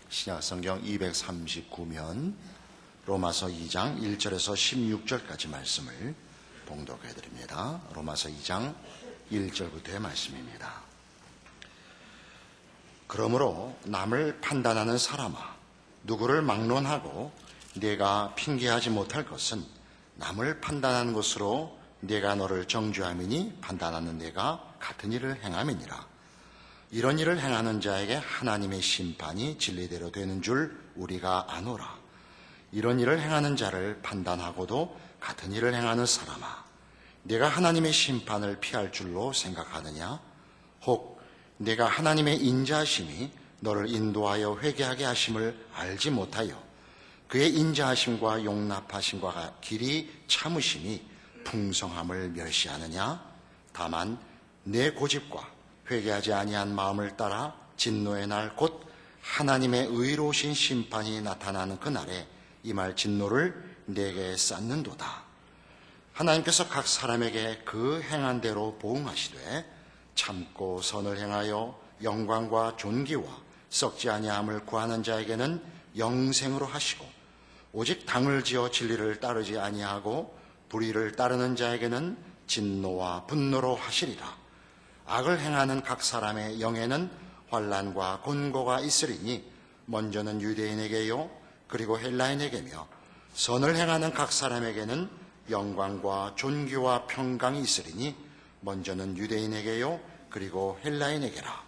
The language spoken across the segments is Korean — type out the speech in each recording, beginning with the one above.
신약성경 239면 로마서 2장 1절에서 16절까지 말씀을 봉독해 드립니다. 로마서 2장 1절부터의 말씀입니다. 그러므로 남을 판단하는 사람아, 누구를 막론하고 네가 핑계하지 못할 것은 남을 판단하는 것으로 네가 너를 정죄함이니 판단하는 네가 같은 일을 행함이니라. 이런 일을 행하는 자에게 하나님의 심판이 진리대로 되는 줄 우리가 아노라. 이런 일을 행하는 자를 판단하고도 같은 일을 행하는 사람아, 네가 하나님의 심판을 피할 줄로 생각하느냐? 혹 네가 하나님의 인자하심이 너를 인도하여 회개하게 하심을 알지 못하여 그의 인자하심과 용납하심과 길이 참으심이 풍성함을 멸시하느냐? 다만 내 고집과 회개하지 아니한 마음을 따라 진노의 날 곧 하나님의 의로우신 심판이 나타나는 그날에 임할 진노를 내게 쌓는도다. 하나님께서 각 사람에게 그 행한 대로 보응하시되 참고 선을 행하여 영광과 존귀와 썩지 아니함을 구하는 자에게는 영생으로 하시고, 오직 당을 지어 진리를 따르지 아니하고 불의를 따르는 자에게는 진노와 분노로 하시리라. 악을 행하는 각 사람의 영에는 환난과 곤고가 있으리니 먼저는 유대인에게요 그리고 헬라인에게며, 선을 행하는 각 사람에게는 영광과 존귀와 평강이 있으리니 먼저는 유대인에게요 그리고 헬라인에게라.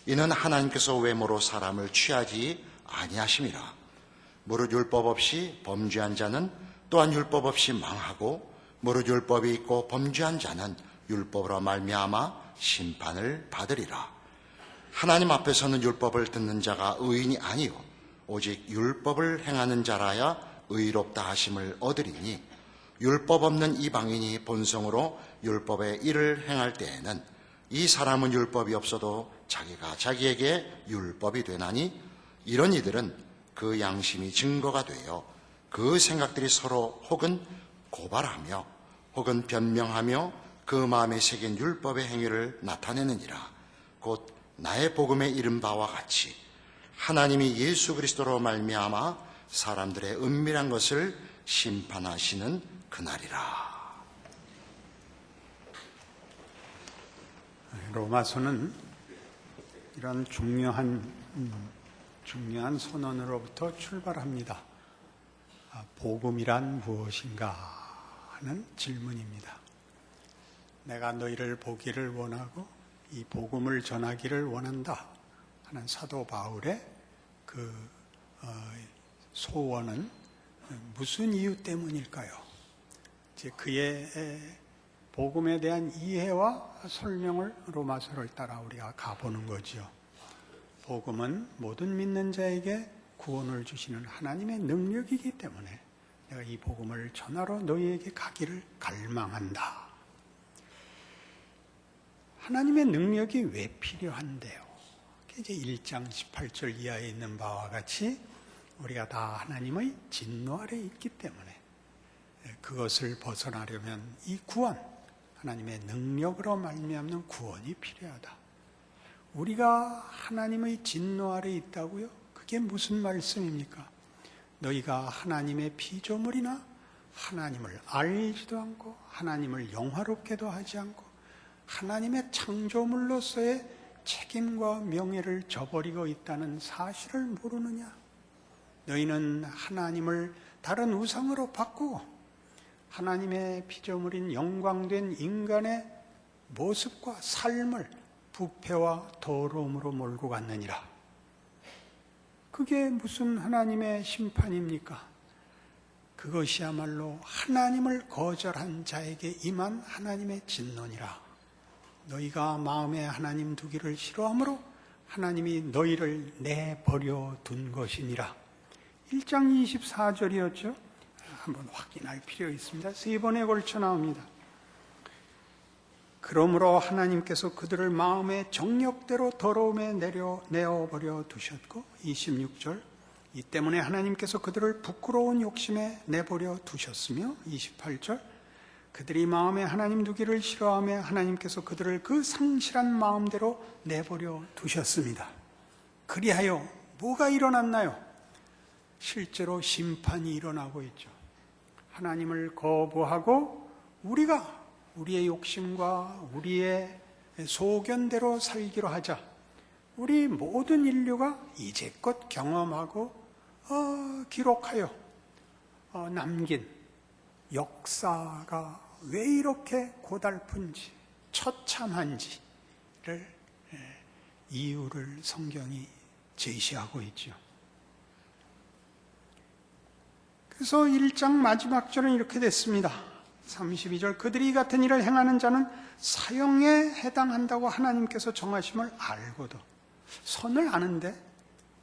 이는 하나님께서 외모로 사람을 취하지 아니하심이라. 무릇 율법 없이 범죄한 자는 또한 율법 없이 망하고, 무릇 율법이 있고 범죄한 자는 율법으로 말미암아 심판을 받으리라. 하나님 앞에서는 율법을 듣는 자가 의인이 아니요 오직 율법을 행하는 자라야 의롭다 하심을 얻으리니, 율법 없는 이방인이 본성으로 율법의 일을 행할 때에는 이 사람은 율법이 없어도 자기가 자기에게 율법이 되나니, 이런 이들은 그 양심이 증거가 되어 그 생각들이 서로 혹은 고발하며 혹은 변명하며 그 마음에 새긴 율법의 행위를 나타내느니라. 곧 나의 복음에 이른 바와 같이 하나님이 예수 그리스도로 말미암아 사람들의 은밀한 것을 심판하시는 그날이라. 로마서는 이런 중요한 선언으로부터 출발합니다. 복음이란 무엇인가 하는 질문입니다. 내가 너희를 보기를 원하고 이 복음을 전하기를 원한다 하는 사도 바울의 그 소원은 무슨 이유 때문일까요? 이제 그의 복음에 대한 이해와 설명을 로마서를 따라 우리가 가보는 거죠. 복음은 모든 믿는 자에게 구원을 주시는 하나님의 능력이기 때문에 내가 이 복음을 전하러 너희에게 가기를 갈망한다. 하나님의 능력이 왜 필요한데요? 이제 1장 18절 이하에 있는 바와 같이 우리가 다 하나님의 진노 아래 있기 때문에 그것을 벗어나려면 이 구원, 하나님의 능력으로 말미암는 구원이 필요하다. 우리가 하나님의 진노 아래 있다고요? 그게 무슨 말씀입니까? 너희가 하나님의 피조물이나 하나님을 알지도 않고 하나님을 영화롭게도 하지 않고 하나님의 창조물로서의 책임과 명예를 저버리고 있다는 사실을 모르느냐? 너희는 하나님을 다른 우상으로 바꾸고 하나님의 피조물인 영광된 인간의 모습과 삶을 부패와 더러움으로 몰고 갔느니라. 그게 무슨 하나님의 심판입니까? 그것이야말로 하나님을 거절한 자에게 임한 하나님의 진노니라. 너희가 마음에 하나님 두기를 싫어하므로 하나님이 너희를 내버려 둔 것이니라. 1장 24절이었죠. 한번 확인할 필요 있습니다. 3번에 걸쳐 나옵니다. 그러므로 하나님께서 그들을 마음의 정욕대로 더러움에 내어버려 두셨고, 26절, 이 때문에 하나님께서 그들을 부끄러운 욕심에 내버려 두셨으며, 28절, 그들이 마음에 하나님 두기를 싫어하며 하나님께서 그들을 그 상실한 마음대로 내버려 두셨습니다. 그리하여 뭐가 일어났나요? 실제로 심판이 일어나고 있죠. 하나님을 거부하고 우리가 우리의 욕심과 우리의 소견대로 살기로 하자. 우리 모든 인류가 이제껏 경험하고 기록하여 남긴 역사가 왜 이렇게 고달픈지, 처참한지를 이유를 성경이 제시하고 있죠. 그래서 1장 마지막 절은 이렇게 됐습니다. 32절, 그들이 이 같은 일을 행하는 자는 사형에 해당한다고 하나님께서 정하심을 알고도, 선을 아는데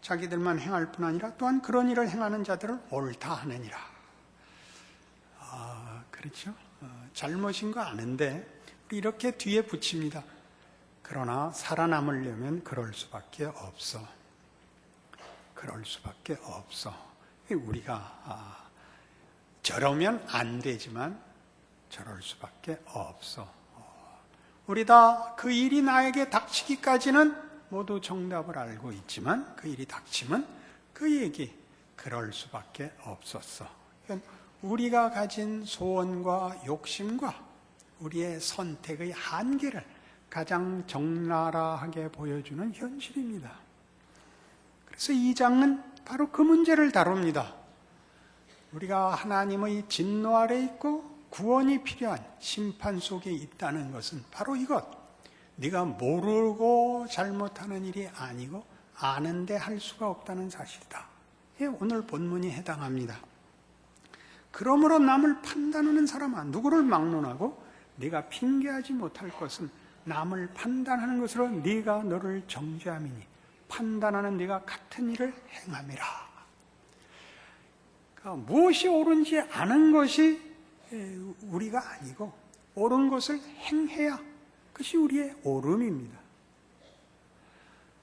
자기들만 행할 뿐 아니라 또한 그런 일을 행하는 자들은 옳다 하느니라. 그렇죠? 잘못인 거 아는데 이렇게 뒤에 붙입니다. 그러나 살아남으려면 그럴 수밖에 없어. 그럴 수밖에 없어. 우리가 저러면 안 되지만 저럴 수밖에 없어. 우리 다 그 일이 나에게 닥치기까지는 모두 정답을 알고 있지만 그 일이 닥치면 그 얘기 그럴 수밖에 없었어. 우리가 가진 소원과 욕심과 우리의 선택의 한계를 가장 적나라하게 보여주는 현실입니다. 그래서 이 장은 바로 그 문제를 다룹니다. 우리가 하나님의 진노 아래 있고 구원이 필요한 심판 속에 있다는 것은 바로 이것. 네가 모르고 잘못하는 일이 아니고 아는데 할 수가 없다는 사실이다. 오늘 본문이 해당합니다. 그러므로 남을 판단하는 사람아, 누구를 막론하고 네가 핑계하지 못할 것은 남을 판단하는 것으로 네가 너를 정죄함이니 판단하는 네가 같은 일을 행함이라. 그러니까 무엇이 옳은지 아는 것이 우리가 아니고 옳은 것을 행해야 그것이 우리의 옳음입니다.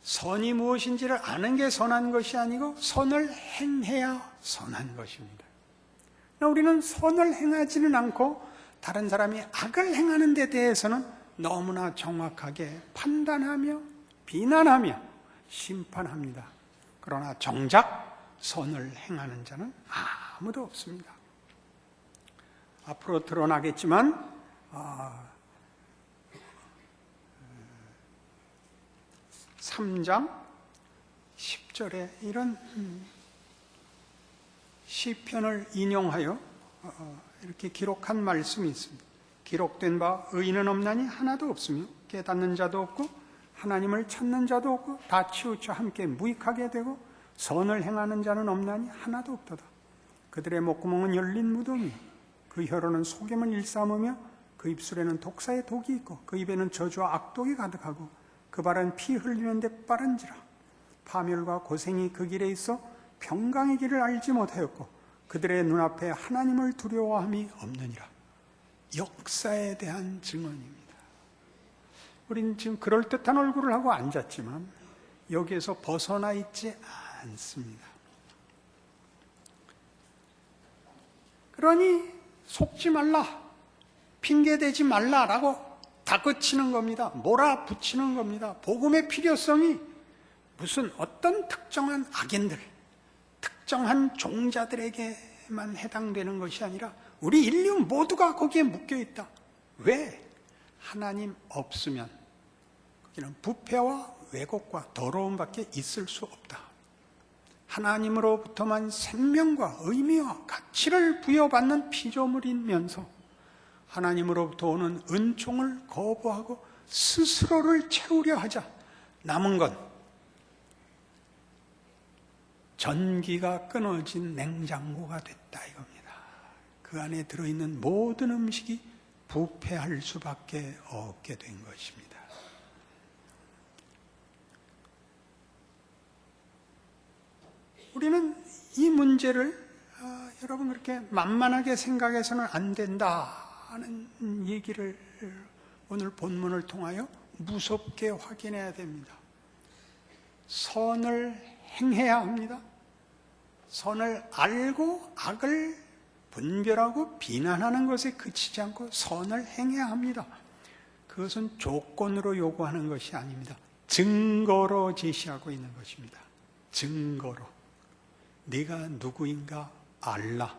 선이 무엇인지를 아는 게 선한 것이 아니고 선을 행해야 선한 것입니다. 우리는 선을 행하지는 않고 다른 사람이 악을 행하는 데 대해서는 너무나 정확하게 판단하며 비난하며 심판합니다. 그러나 정작 선을 행하는 자는 아무도 없습니다. 앞으로 드러나겠지만 3장 10절에 이런 시편을 인용하여 이렇게 기록한 말씀이 있습니다. 기록된 바 의인은 없나니 하나도 없으며 깨닫는 자도 없고 하나님을 찾는 자도 없고 다 치우쳐 함께 무익하게 되고 선을 행하는 자는 없나니 하나도 없도다. 그들의 목구멍은 열린 무덤이 그 혀로는 속임을 일삼으며 그 입술에는 독사의 독이 있고 그 입에는 저주와 악독이 가득하고 그 발은 피 흘리는데 빠른지라. 파멸과 고생이 그 길에 있어 평강의 길을 알지 못하였고 그들의 눈앞에 하나님을 두려워함이 없느니라. 역사에 대한 증언입니다. 우리는 지금 그럴듯한 얼굴을 하고 앉았지만 여기에서 벗어나 있지 않습니다. 그러니 속지 말라, 핑계대지 말라라고 다그치는 겁니다. 몰아붙이는 겁니다. 복음의 필요성이 무슨 어떤 특정한 악인들, 특정한 종자들에게만 해당되는 것이 아니라 우리 인류 모두가 거기에 묶여있다. 왜? 하나님 없으면 거기는 부패와 왜곡과 더러움밖에 있을 수 없다. 하나님으로부터만 생명과 의미와 가치를 부여받는 피조물이면서 하나님으로부터 오는 은총을 거부하고 스스로를 채우려 하자. 남은 건 전기가 끊어진 냉장고가 됐다 이겁니다. 그 안에 들어있는 모든 음식이 부패할 수밖에 없게 된 것입니다. 우리는 이 문제를 여러분 그렇게 만만하게 생각해서는 안 된다는 얘기를 오늘 본문을 통하여 무섭게 확인해야 됩니다. 선을 행해야 합니다. 선을 알고 악을 분별하고 비난하는 것에 그치지 않고 선을 행해야 합니다. 그것은 조건으로 요구하는 것이 아닙니다. 증거로 제시하고 있는 것입니다. 증거로 네가 누구인가 알라.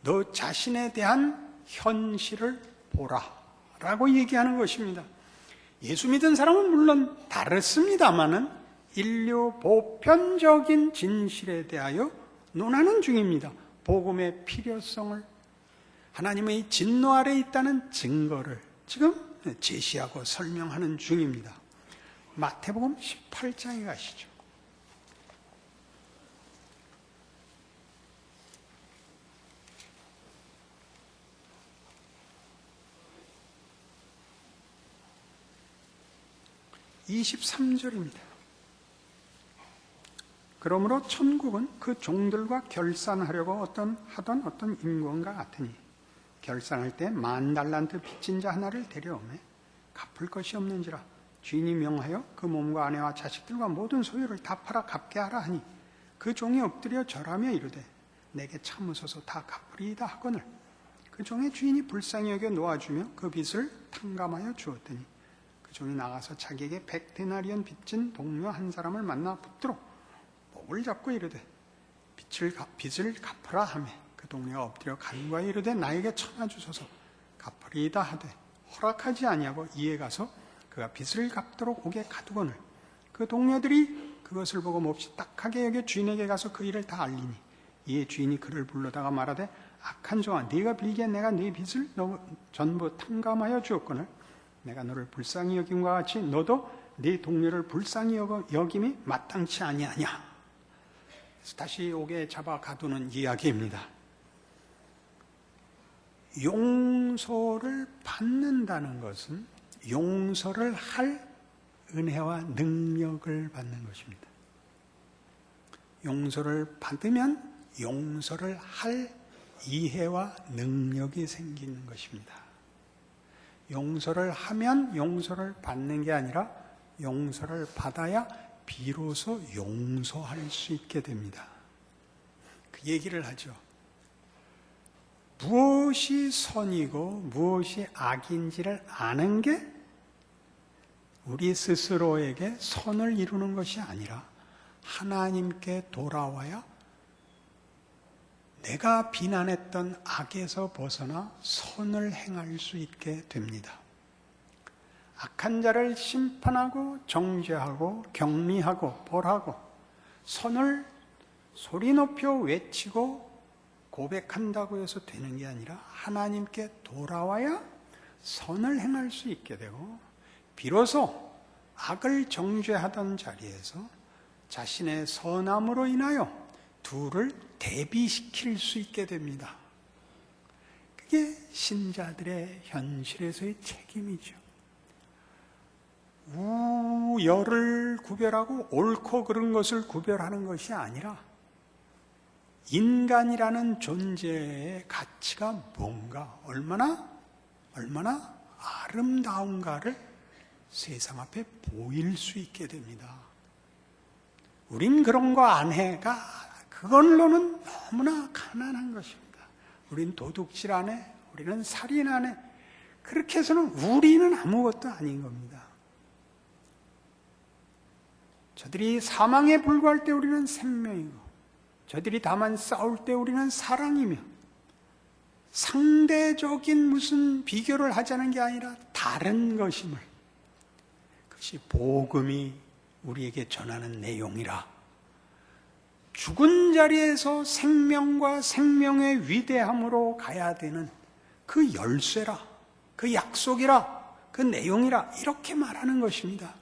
너 자신에 대한 현실을 보라 라고 얘기하는 것입니다. 예수 믿은 사람은 물론 다르습니다마는 인류 보편적인 진실에 대하여 논하는 중입니다. 복음의 필요성을, 하나님의 진노 아래 있다는 증거를 지금 제시하고 설명하는 중입니다. 마태복음 18장에 가시죠. (23절입니다) 그러므로 천국은 그 종들과 결산하려고 하던 어떤 임금과 같으니 결산할 때 10,000달란트 빚진 자 하나를 데려오매 갚을 것이 없는지라 주인이 명하여 그 몸과 아내와 자식들과 모든 소유를 다 팔아 갚게 하라 하니 그 종이 엎드려 절하며 이르되 내게 참으소서 다 갚으리이다 하거늘 그 종의 주인이 불쌍히 여겨 놓아주며 그 빚을 탕감하여 주었더니 그 종이 나가서 자기에게 100데나리온 빚진 동료 한 사람을 만나 붙들어 목을 잡고 이르되 빚을 갚으라 하매 그 동료가 엎드려 간구하여 이르되 나에게 천하 주소서 갚으리이다 하되 허락하지 아니하고 이에 가서 그가 빚을 갚도록 오게 가두거늘 그 동료들이 그것을 보고 몹시 딱하게 여겨 주인에게 가서 그 일을 다 알리니 이에 주인이 그를 불러다가 말하되 악한 종아 네가 빌기에 내가 네 빚을 전부 탕감하여 주었거늘 내가 너를 불쌍히 여김과 같이 너도 네 동료를 불쌍히 여김이 마땅치 아니하냐. 그래서 다시 옥에 잡아 가두는 이야기입니다. 용서를 받는다는 것은 용서를 할 은혜와 능력을 받는 것입니다. 용서를 받으면 용서를 할 이해와 능력이 생기는 것입니다. 용서를 하면 용서를 받는 게 아니라 용서를 받아야 비로소 용서할 수 있게 됩니다. 그 얘기를 하죠. 무엇이 선이고 무엇이 악인지를 아는 게 우리 스스로에게 선을 이루는 것이 아니라 하나님께 돌아와야 내가 비난했던 악에서 벗어나 선을 행할 수 있게 됩니다. 악한 자를 심판하고 정죄하고 격리하고 벌하고 선을 소리 높여 외치고 고백한다고 해서 되는 게 아니라 하나님께 돌아와야 선을 행할 수 있게 되고 비로소 악을 정죄하던 자리에서 자신의 선함으로 인하여 둘을 대비시킬 수 있게 됩니다. 그게 신자들의 현실에서의 책임이죠. 우열을 구별하고 옳고 그른 것을 구별하는 것이 아니라 인간이라는 존재의 가치가 뭔가, 얼마나 아름다운가를 세상 앞에 보일 수 있게 됩니다. 우린 그런 거 안 해가 그걸로는 너무나 가난한 것입니다. 우린 도둑질 안 해, 우리는 살인 안 해. 그렇게 해서는 우리는 아무것도 아닌 겁니다. 저들이 사망에 불과할 때 우리는 생명이고, 저들이 다만 싸울 때 우리는 사랑이며, 상대적인 무슨 비교를 하자는 게 아니라 다른 것임을, 그것이 복음이 우리에게 전하는 내용이라, 죽은 자리에서 생명과 생명의 위대함으로 가야 되는 그 열쇠라, 그 약속이라, 그 내용이라 이렇게 말하는 것입니다.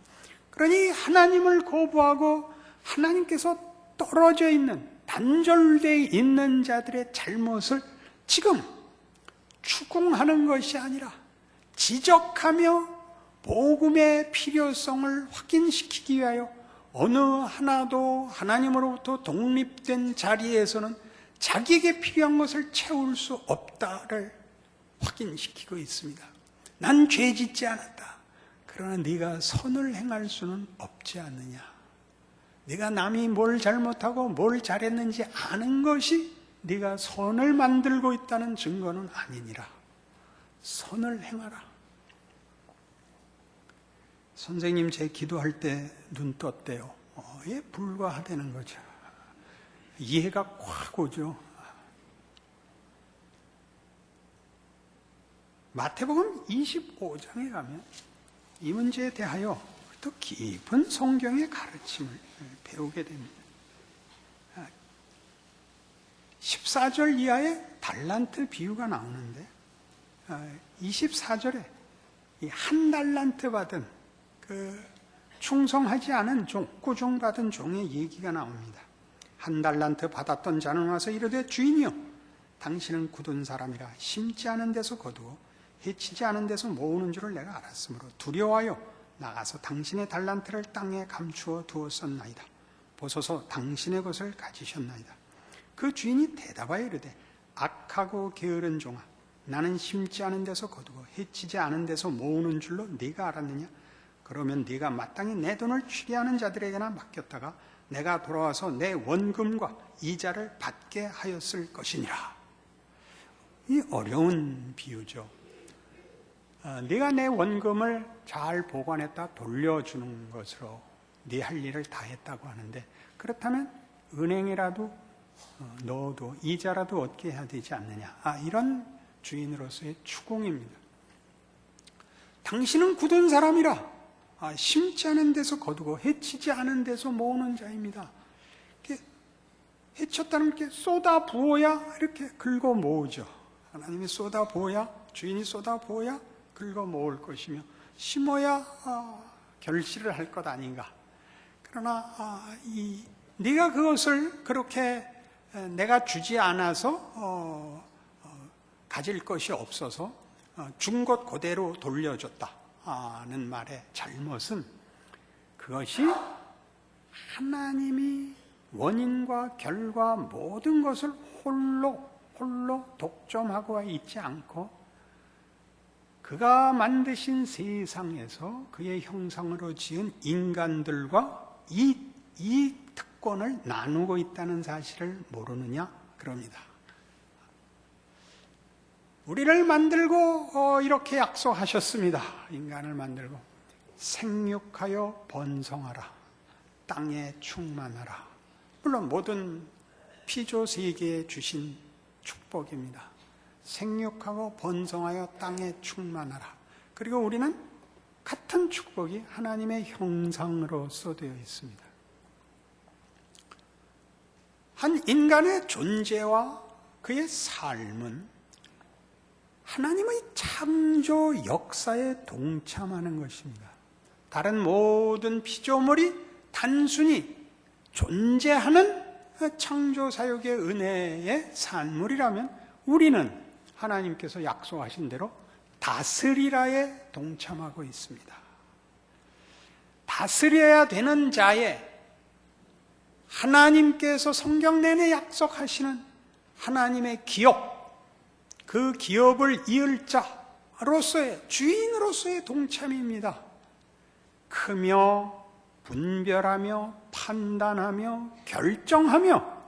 그러니 하나님을 거부하고 하나님께서 떨어져 있는, 단절되어 있는 자들의 잘못을 지금 추궁하는 것이 아니라 지적하며 복음의 필요성을 확인시키기 위하여 어느 하나도 하나님으로부터 독립된 자리에서는 자기에게 필요한 것을 채울 수 없다를 확인시키고 있습니다. 난 죄 짓지 않았다. 그러나 네가 선을 행할 수는 없지 않느냐. 네가 남이 뭘 잘못하고 뭘 잘했는지 아는 것이 네가 선을 만들고 있다는 증거는 아니니라. 선을 행하라. 선생님 제 기도할 때 눈 떴대요. 불과하다는 거죠. 이해가 확 오죠. 마태복음 25장에 가면 이 문제에 대하여 더 깊은 성경의 가르침을 배우게 됩니다. 14절 이하의 달란트 비유가 나오는데 24절에 이 한 달란트 받은 충성하지 않은 종, 꾸중받은 종의 얘기가 나옵니다. 한 달란트 받았던 자는 와서 이르되 주인이여 당신은 굳은 사람이라 심지 않은 데서 거두어 해치지 않은 데서 모으는 줄을 내가 알았으므로 두려워하여 나가서 당신의 달란트를 땅에 감추어 두었었나이다. 보소서 당신의 것을 가지셨나이다. 그 주인이 대답하여 이르되 악하고 게으른 종아 나는 심지 않은 데서 거두고 해치지 않은 데서 모으는 줄로 네가 알았느냐? 그러면 네가 마땅히 내 돈을 취리하는 자들에게나 맡겼다가 내가 돌아와서 내 원금과 이자를 받게 하였을 것이니라. 이 어려운 비유죠. 네가 내 원금을 잘 보관했다 돌려주는 것으로 네 할 일을 다 했다고 하는데, 그렇다면 은행이라도 넣어도 이자라도 얻게 해야 되지 않느냐. 이런 주인으로서의 추궁입니다. 당신은 굳은 사람이라 심지 않은 데서 거두고 해치지 않은 데서 모으는 자입니다. 해쳤다는 게 쏟아 부어야 이렇게 긁어 모으죠. 하나님이 쏟아 부어야, 주인이 쏟아 부어야 긁어 모을 것이며 심어야 결실을 할 것 아닌가. 그러나 네가 그것을 그렇게 내가 주지 않아서 가질 것이 없어서 준 것 그대로 돌려줬다는 말의 잘못은, 그것이 하나님이 원인과 결과 모든 것을 홀로 독점하고 있지 않고 그가 만드신 세상에서 그의 형상으로 지은 인간들과 이 특권을 나누고 있다는 사실을 모르느냐 그럽니다. 우리를 만들고 이렇게 약속하셨습니다. 인간을 만들고 생육하여 번성하라, 땅에 충만하라. 물론 모든 피조 세계에 주신 축복입니다. 생육하고 번성하여 땅에 충만하라. 그리고 우리는 같은 축복이 하나님의 형상으로서 되어 있습니다. 한 인간의 존재와 그의 삶은 하나님의 창조 역사에 동참하는 것입니다. 다른 모든 피조물이 단순히 존재하는 창조 사역의 은혜의 산물이라면, 우리는 하나님께서 약속하신 대로 다스리라에 동참하고 있습니다. 다스려야 되는 자에 하나님께서 성경 내내 약속하시는 하나님의 기업, 그 기업을 이을 자로서의, 주인으로서의 동참입니다. 크며 분별하며 판단하며 결정하며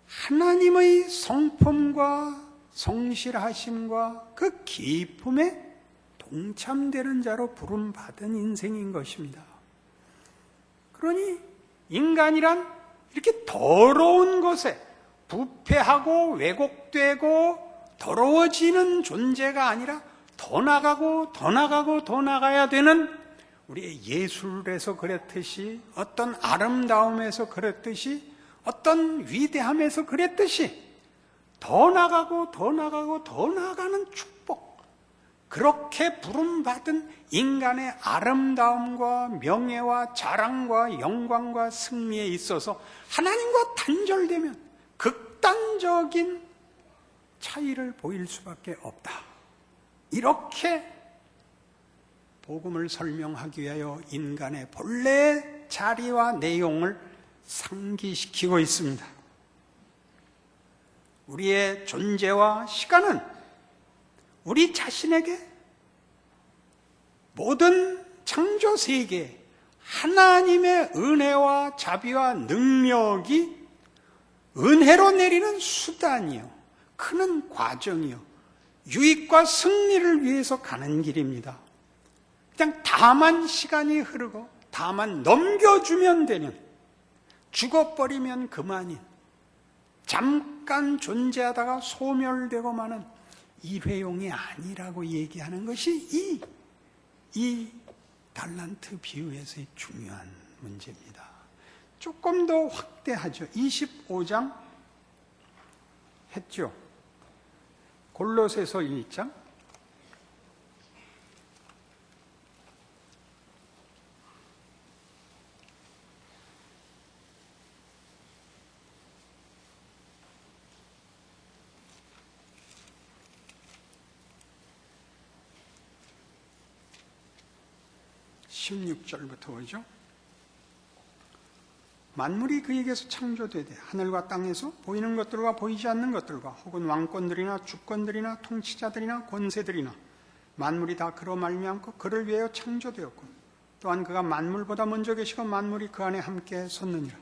하나님의 성품과 성실하심과 그 기쁨에 동참되는 자로 부름받은 인생인 것입니다. 그러니 인간이란 이렇게 더러운 것에 부패하고 왜곡되고 더러워지는 존재가 아니라 더 나가고 더 나가고 더 나가야 되는, 우리의 예술에서 그랬듯이, 어떤 아름다움에서 그랬듯이, 어떤 위대함에서 그랬듯이 더 나가고 더 나가고 더 나가는 축복, 그렇게 부름받은 인간의 아름다움과 명예와 자랑과 영광과 승리에 있어서 하나님과 단절되면 극단적인 차이를 보일 수밖에 없다. 이렇게 복음을 설명하기 위하여 인간의 본래의 자리와 내용을 상기시키고 있습니다. 우리의 존재와 시간은 우리 자신에게 모든 창조 세계에 하나님의 은혜와 자비와 능력이 은혜로 내리는 수단이요, 크는 과정이요, 유익과 승리를 위해서 가는 길입니다. 그냥 다만 시간이 흐르고 다만 넘겨주면 되는, 죽어버리면 그만인, 잠깐 존재하다가 소멸되고 마는 일회용이 아니라고 얘기하는 것이 이 달란트 비유에서의 중요한 문제입니다. 조금 더 확대하죠. 25장 했죠. 골로새서 1장. (16절부터) 오죠. 만물이 그에게서 창조되되 하늘과 땅에서 보이는 것들과 보이지 않는 것들과 혹은 왕권들이나 주권들이나 통치자들이나 권세들이나 만물이 다 그로 말미암고 그를 위하여 창조되었고 또한 그가 만물보다 먼저 계시고 만물이 그 안에 함께 섰느니라.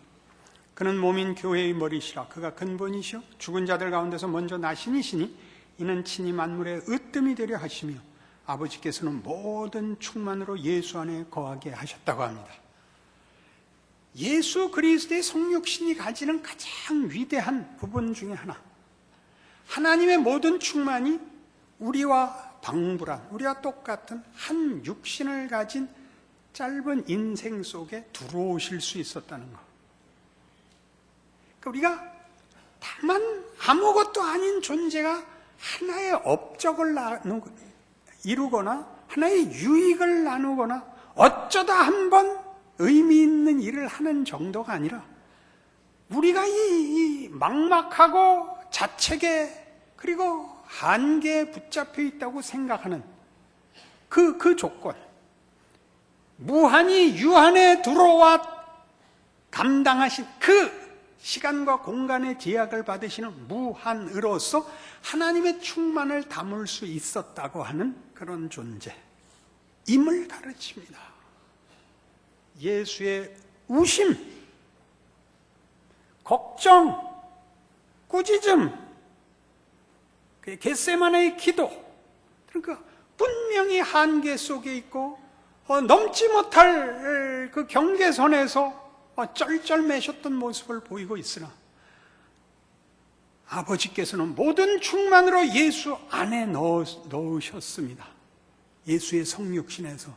그는 몸인 교회의 머리시라. 그가 근본이시요 죽은 자들 가운데서 먼저 나신 이시니 이는 친히 만물의 으뜸이 되려 하시며 아버지께서는 모든 충만으로 예수 안에 거하게 하셨다고 합니다. 예수 그리스도의 성육신이 가지는 가장 위대한 부분 중에 하나, 하나님의 모든 충만이 우리와 방불한, 우리와 똑같은 한 육신을 가진 짧은 인생 속에 들어오실 수 있었다는 것. 그러니까 우리가 다만 아무것도 아닌 존재가 하나의 업적을 이루거나 하나의 유익을 나누거나 어쩌다 한번 의미 있는 일을 하는 정도가 아니라 우리가 이 막막하고 자책에 그리고 한계에 붙잡혀 있다고 생각하는 그 조건, 무한히 유한에 들어와 감당하신 그 시간과 공간의 제약을 받으시는 무한으로서 하나님의 충만을 담을 수 있었다고 하는 그런 존재임을 가르칩니다. 예수의 우심, 걱정, 꾸짖음, 겟세마네의 기도, 그러니까 분명히 한계 속에 있고 넘지 못할 그 경계선에서 쩔쩔매셨던 모습을 보이고 있으나 아버지께서는 모든 충만으로 예수 안에 넣으셨습니다. 예수의 성육신에서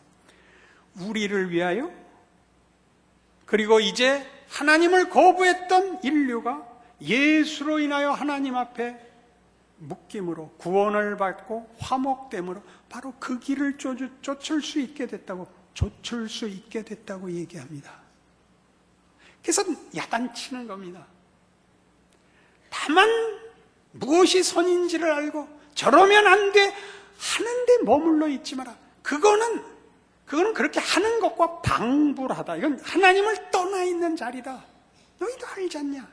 우리를 위하여, 그리고 이제 하나님을 거부했던 인류가 예수로 인하여 하나님 앞에 묶임으로 구원을 받고 화목됨으로 바로 그 길을 쫓을 수 있게 됐다고 얘기합니다. 그래서 야단치는 겁니다. 다만 무엇이 선인지를 알고 저러면 안 돼 하는데 머물러 있지 마라. 그거는 그렇게 하는 것과 방불하다. 이건 하나님을 떠나 있는 자리다. 너희도 알지 않냐?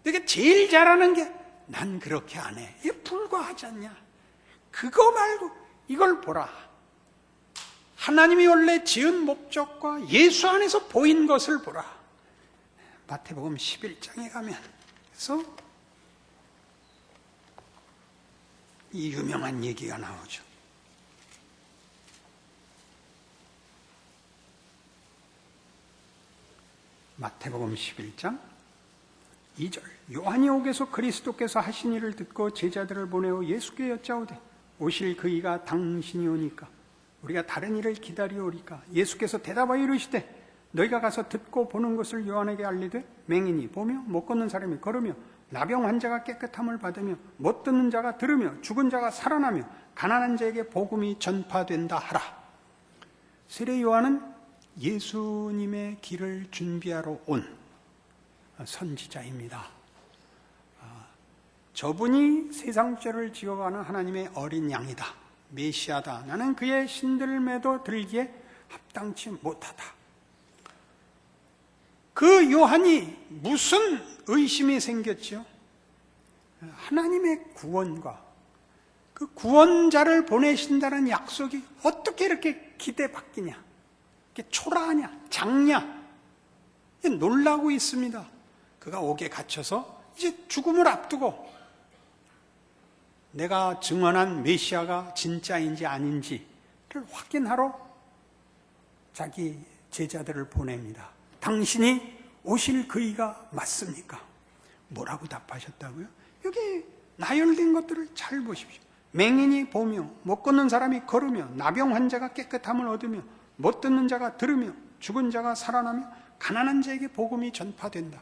너희가 제일 잘하는 게 난 그렇게 안 해. 이게 불과하지 않냐? 그거 말고 이걸 보라. 하나님이 원래 지은 목적과 예수 안에서 보인 것을 보라. 마태복음 11장에 가면 그래서 이 유명한 얘기가 나오죠. 마태복음 11장 2절. 요한이 오게서 그리스도께서 하신 일을 듣고 제자들을 보내어 예수께 여짜오되 오실 그이가 당신이 오니까 우리가 다른 일을 기다리오리까. 예수께서 대답하여 이르시되 너희가 가서 듣고 보는 것을 요한에게 알리되 맹인이 보며 못 걷는 사람이 걸으며 나병 환자가 깨끗함을 받으며 못 듣는 자가 들으며 죽은 자가 살아나며 가난한 자에게 복음이 전파된다 하라. 세례 요한은 예수님의 길을 준비하러 온 선지자입니다. 저분이 세상 죄를 지어가는 하나님의 어린 양이다. 메시아다. 나는 그의 신들매도 들기에 합당치 못하다. 그 요한이 무슨 의심이 생겼죠? 하나님의 구원과 그 구원자를 보내신다는 약속이 어떻게 이렇게 기대받기냐? 이렇게 초라하냐? 작냐? 놀라고 있습니다. 그가 옥에 갇혀서 이제 죽음을 앞두고 내가 증언한 메시아가 진짜인지 아닌지를 확인하러 자기 제자들을 보냅니다. 당신이 오실 그이가 맞습니까? 뭐라고 답하셨다고요? 여기 나열된 것들을 잘 보십시오. 맹인이 보며, 못 걷는 사람이 걸으며, 나병 환자가 깨끗함을 얻으며, 못 듣는 자가 들으며, 죽은 자가 살아나며, 가난한 자에게 복음이 전파된다.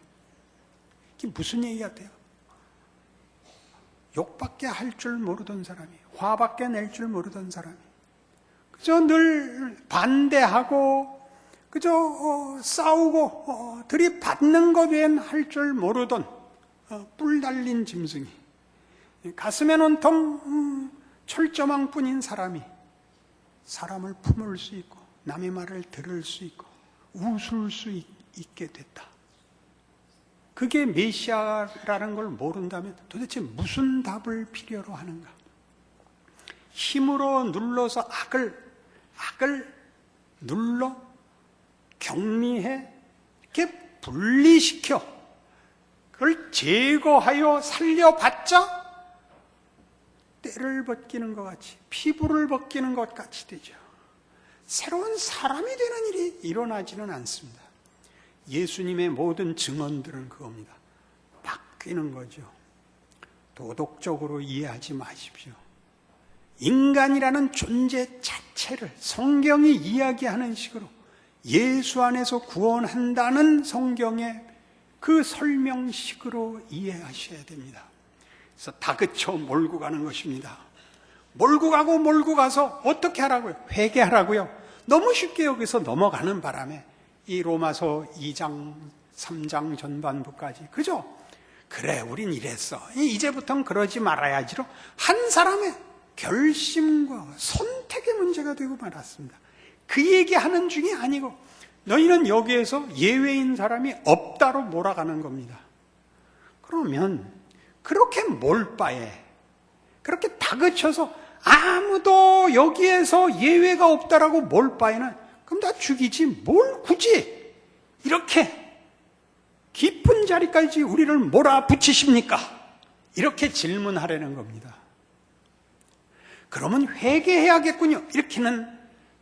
이게 무슨 얘기 같아요? 욕밖에 할 줄 모르던 사람이, 화밖에 낼 줄 모르던 사람이, 그저 늘 반대하고, 그저 싸우고 들이받는 것 외엔 할 줄 모르던 뿔 달린 짐승이, 가슴엔 온통 철조망뿐인 사람이 사람을 품을 수 있고 남의 말을 들을 수 있고 웃을 수 있게 됐다. 그게 메시아라는 걸 모른다면 도대체 무슨 답을 필요로 하는가? 힘으로 눌러서 악을 눌러 격리해 이렇게 분리시켜 그걸 제거하여 살려봤자 때를 벗기는 것 같이, 피부를 벗기는 것 같이 되죠. 새로운 사람이 되는 일이 일어나지는 않습니다. 예수님의 모든 증언들은 그겁니다. 바뀌는 거죠. 도덕적으로 이해하지 마십시오. 인간이라는 존재 자체를 성경이 이야기하는 식으로 예수 안에서 구원한다는 성경의 그 설명식으로 이해하셔야 됩니다. 그래서 다그쳐 몰고 가는 것입니다. 몰고 가서 어떻게 하라고요? 회개하라고요. 너무 쉽게 여기서 넘어가는 바람에 이 로마서 2장, 3장 전반부까지, 그죠? 그래, 우린 이랬어. 이제부터는 그러지 말아야지로 한 사람의 결심과 선택의 문제가 되고 말았습니다. 그 얘기하는 중이 아니고 너희는 여기에서 예외인 사람이 없다로 몰아가는 겁니다. 그러면 그렇게 몰바에 그렇게 다그쳐서 아무도 여기에서 예외가 없다라고 몰바에는 그럼 다 죽이지 뭘 굳이 이렇게 깊은 자리까지 우리를 몰아붙이십니까? 이렇게 질문하려는 겁니다. 그러면 회개해야겠군요.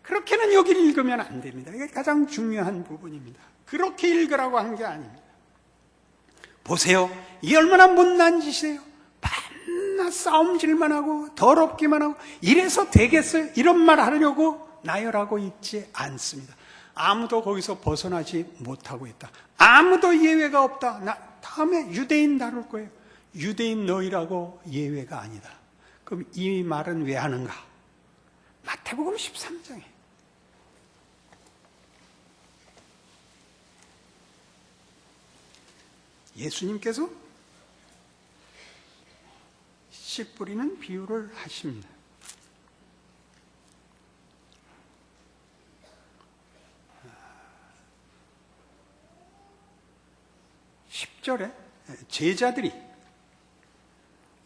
그렇게는 여기를 읽으면 안 됩니다. 이게 가장 중요한 부분입니다. 그렇게 읽으라고 한 게 아닙니다. 보세요. 이 얼마나 못난 짓이에요. 밤낮 싸움질만 하고 더럽기만 하고 이래서 되겠어요? 이런 말 하려고 나열하고 있지 않습니다. 아무도 거기서 벗어나지 못하고 있다. 아무도 예외가 없다. 다음에 유대인 다룰 거예요. 유대인 너희라고 예외가 아니다. 그럼 이 말은 왜 하는가? 마태복음 13장에 예수님께서 씨 뿌리는 비유를 하십니다. 10절에 제자들이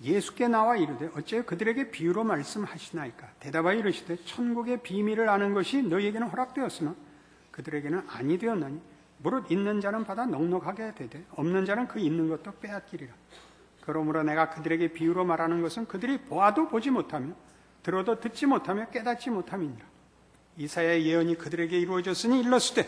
예수께 나와 이르되 어째 그들에게 비유로 말씀하시나이까? 대답하여 이르시되 천국의 비밀을 아는 것이 너희에게는 허락되었으나 그들에게는 아니 되었나니 무릇 있는 자는 받아 넉넉하게 되되 없는 자는 그 있는 것도 빼앗기리라. 그러므로 내가 그들에게 비유로 말하는 것은 그들이 보아도 보지 못하며 들어도 듣지 못하며 깨닫지 못함이니라. 이사야의 예언이 그들에게 이루어졌으니 일렀으되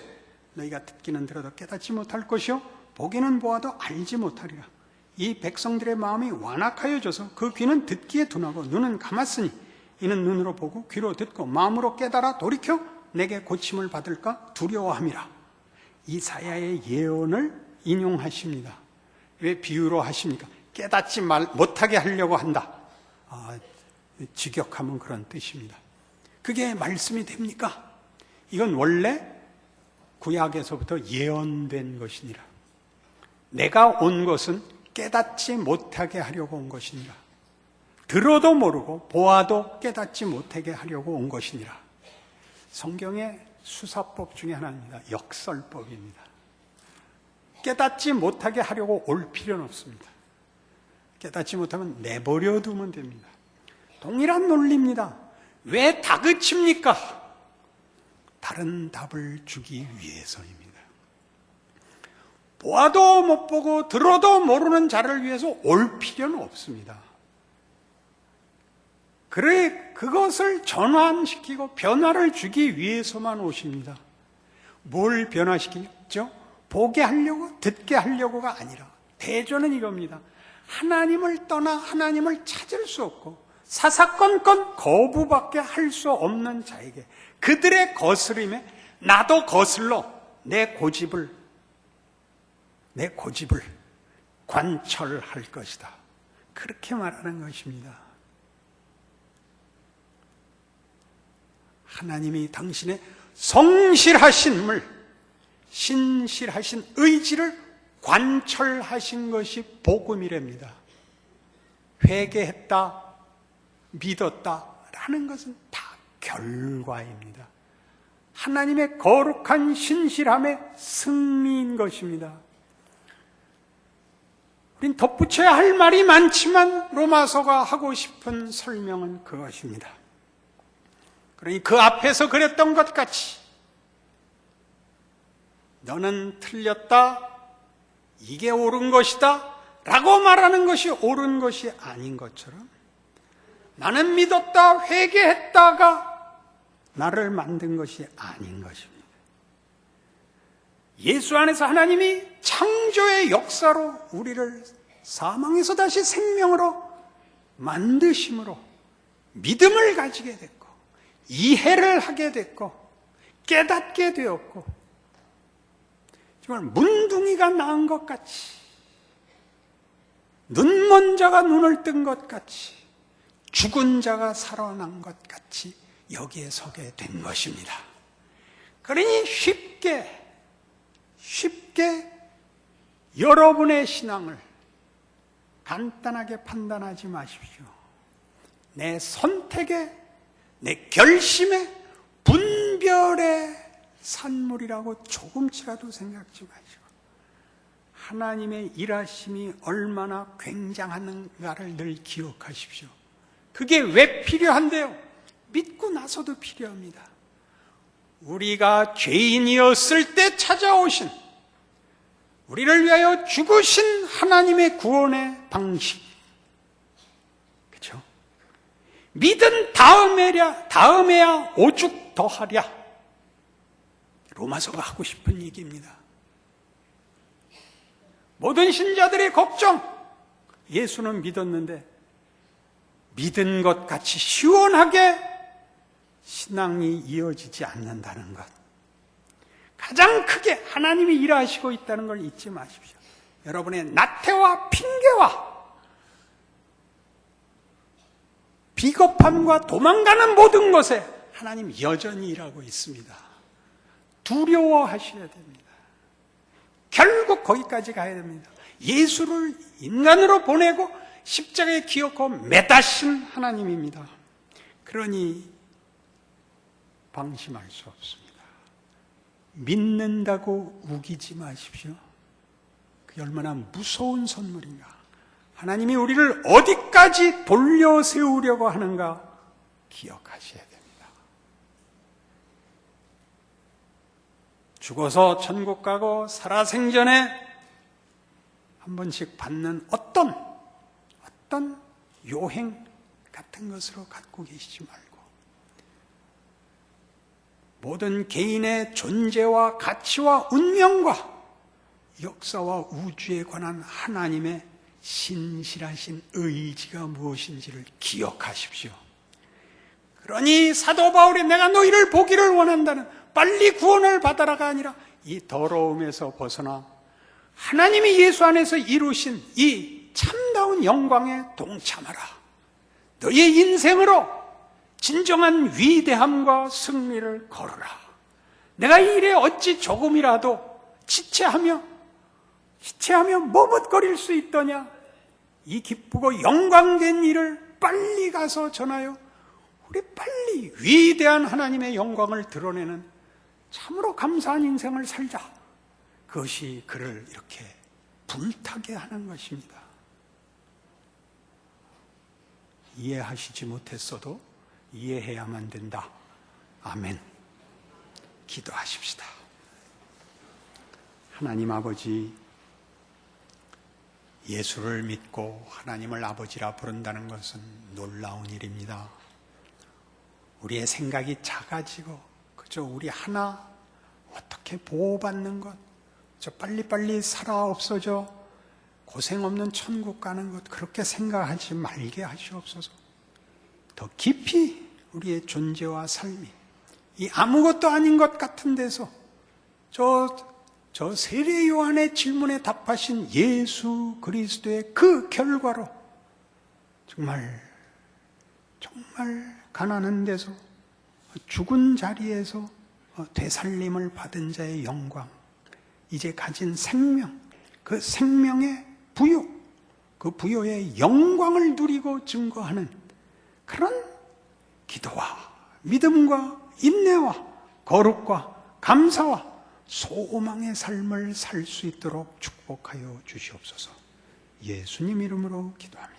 너희가 듣기는 들어도 깨닫지 못할 것이요 보기는 보아도 알지 못하리라. 이 백성들의 마음이 완악하여져서 그 귀는 듣기에 둔하고 눈은 감았으니 이는 눈으로 보고 귀로 듣고 마음으로 깨달아 돌이켜 내게 고침을 받을까 두려워함이라. 이사야의 예언을 인용하십니다. 왜 비유로 하십니까? 깨닫지 못하게 하려고 한다. 직역하면 그런 뜻입니다. 그게 말씀이 됩니까? 이건 원래 구약에서부터 예언된 것이니라. 내가 온 것은 깨닫지 못하게 하려고 온 것이니라. 들어도 모르고 보아도 깨닫지 못하게 하려고 온 것이니라. 성경의 수사법 중에 하나입니다. 역설법입니다. 깨닫지 못하게 하려고 올 필요는 없습니다. 깨닫지 못하면 내버려 두면 됩니다. 동일한 논리입니다. 왜 다그칩니까? 다른 답을 주기 위해서입니다. 보아도 못 보고 들어도 모르는 자를 위해서 올 필요는 없습니다. 그래, 그것을 전환시키고 변화를 주기 위해서만 오십니다. 뭘 변화시키죠? 보게 하려고, 듣게 하려고가 아니라 대조는 이겁니다. 하나님을 떠나 하나님을 찾을 수 없고 사사건건 거부밖에 할 수 없는 자에게 그들의 거스림에 나도 거슬러 내 고집을 관철할 것이다. 그렇게 말하는 것입니다. 하나님이 당신의 성실하신 물, 신실하신 의지를 관철하신 것이 복음이랍니다. 회개했다, 믿었다라는 것은 다 결과입니다. 하나님의 거룩한 신실함의 승리인 것입니다. 우린 덧붙여야 할 말이 많지만 로마서가 하고 싶은 설명은 그것입니다. 그러니 그 앞에서 그랬던 것 같이 너는 틀렸다, 이게 옳은 것이다 라고 말하는 것이 옳은 것이 아닌 것처럼 나는 믿었다, 회개했다가 나를 만든 것이 아닌 것입니다. 예수 안에서 하나님이 창조의 역사로 우리를 사망에서 다시 생명으로 만드심으로 믿음을 가지게 됐고 이해를 하게 됐고 깨닫게 되었고 정말 문둥이가 낳은 것 같이 눈먼 자가 눈을 뜬 것 같이 죽은 자가 살아난 것 같이 여기에 서게 된 것입니다. 그러니 쉽게 여러분의 신앙을 간단하게 판단하지 마십시오. 내 선택에, 내 결심에, 분별의 산물이라고 조금치라도 생각지 마시고 하나님의 일하심이 얼마나 굉장한가를 늘 기억하십시오. 그게 왜 필요한데요? 믿고 나서도 필요합니다. 우리가 죄인이었을 때 찾아오신, 우리를 위하여 죽으신 하나님의 구원의 방식. 그렇죠? 믿은 다음에야 오죽 더하랴. 로마서가 하고 싶은 얘기입니다. 모든 신자들의 걱정, 예수는 믿었는데 믿은 것 같이 시원하게 신앙이 이어지지 않는다는 것. 가장 크게 하나님이 일하시고 있다는 걸 잊지 마십시오. 여러분의 나태와 핑계와 비겁함과 도망가는 모든 것에 하나님 여전히 일하고 있습니다. 두려워하셔야 됩니다. 결국 거기까지 가야 됩니다. 예수를 인간으로 보내고 십자가에 기어코 매다신 하나님입니다. 그러니 방심할 수 없습니다. 믿는다고 우기지 마십시오. 그게 얼마나 무서운 선물인가. 하나님이 우리를 어디까지 돌려 세우려고 하는가 기억하셔야 됩니다. 죽어서 천국 가고 살아생전에 한 번씩 받는 어떤 요행 같은 것으로 갖고 계시지 말고 모든 개인의 존재와 가치와 운명과 역사와 우주에 관한 하나님의 신실하신 의지가 무엇인지를 기억하십시오. 그러니 사도 바울이 내가 너희를 보기를 원한다는 빨리 구원을 받아라가 아니라 이 더러움에서 벗어나 하나님이 예수 안에서 이루신 이 참다운 영광에 동참하라. 너희의 인생으로 진정한 위대함과 승리를 걸어라. 내가 이 일에 어찌 조금이라도 지체하며 머뭇거릴 수 있더냐. 이 기쁘고 영광된 일을 빨리 가서 전하여 우리 빨리 위대한 하나님의 영광을 드러내는 참으로 감사한 인생을 살자. 그것이 그를 이렇게 불타게 하는 것입니다. 이해하시지 못했어도 이해해야만 된다. 아멘. 기도하십시다. 하나님 아버지, 예수를 믿고 하나님을 아버지라 부른다는 것은 놀라운 일입니다. 우리의 생각이 작아지고 그저 우리 하나 어떻게 이렇게 보호받는 것, 저 빨리빨리 살아 없어져 고생 없는 천국 가는 것, 그렇게 생각하지 말게 하시옵소서. 더 깊이 우리의 존재와 삶이 이 아무것도 아닌 것 같은 데서 저 세례 요한의 질문에 답하신 예수 그리스도의 그 결과로 정말 가난한 데서, 죽은 자리에서 되살림을 받은 자의 영광, 이제 가진 생명, 그 생명의 부요, 그 부요의 영광을 누리고 증거하는 그런 기도와 믿음과 인내와 거룩과 감사와 소망의 삶을 살 수 있도록 축복하여 주시옵소서. 예수님 이름으로 기도합니다.